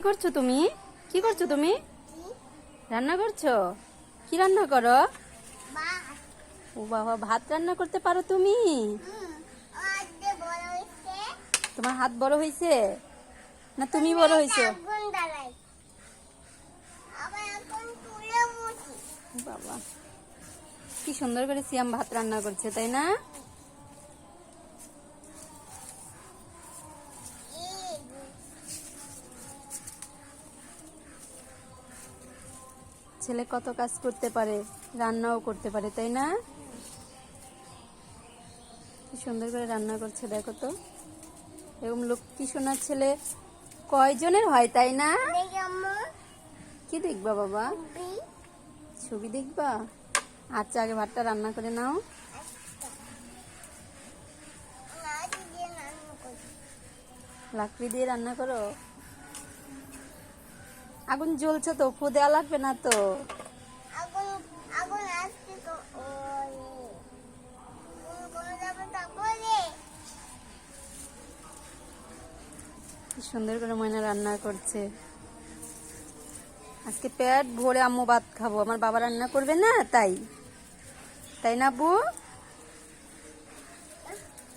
কি করছো তুমি? কি করছো তুমি? রান্না করছো? কি রান্না করো? ও বাবা, ভাত রান্না করতে পারো তুমি? তোমার হাত বড় হয়েছে না তুমি বড় হয়েছো? বাবা, কি সুন্দর করে সিয়াম ভাত রান্না করছে, তাই না? ছেলে কত কাজ করতে পারে, রান্নাও করতে পারে, তাই না? কি সুন্দর করে রান্না করছে, দেখো তো। এরকম লক্ষ্মী সোনার ছেলে কয়জনের হয়, তাই না? কি দেখবা বাবা? ছবি দেখবা? আচ্ছা, আগে ভাতটা রান্না করে নাও। লাকড়ি দিয়ে রান্না করো? আগুন জ্বলছে তো, ফু দেওয়া লাগবে না তো? কি সুন্দর করে ময়না রান্না করছে। আজকে পেট ভরে আম্মু ভাত খাবো, আমার বাবা রান্না করবে না, তাই তাই না বউ?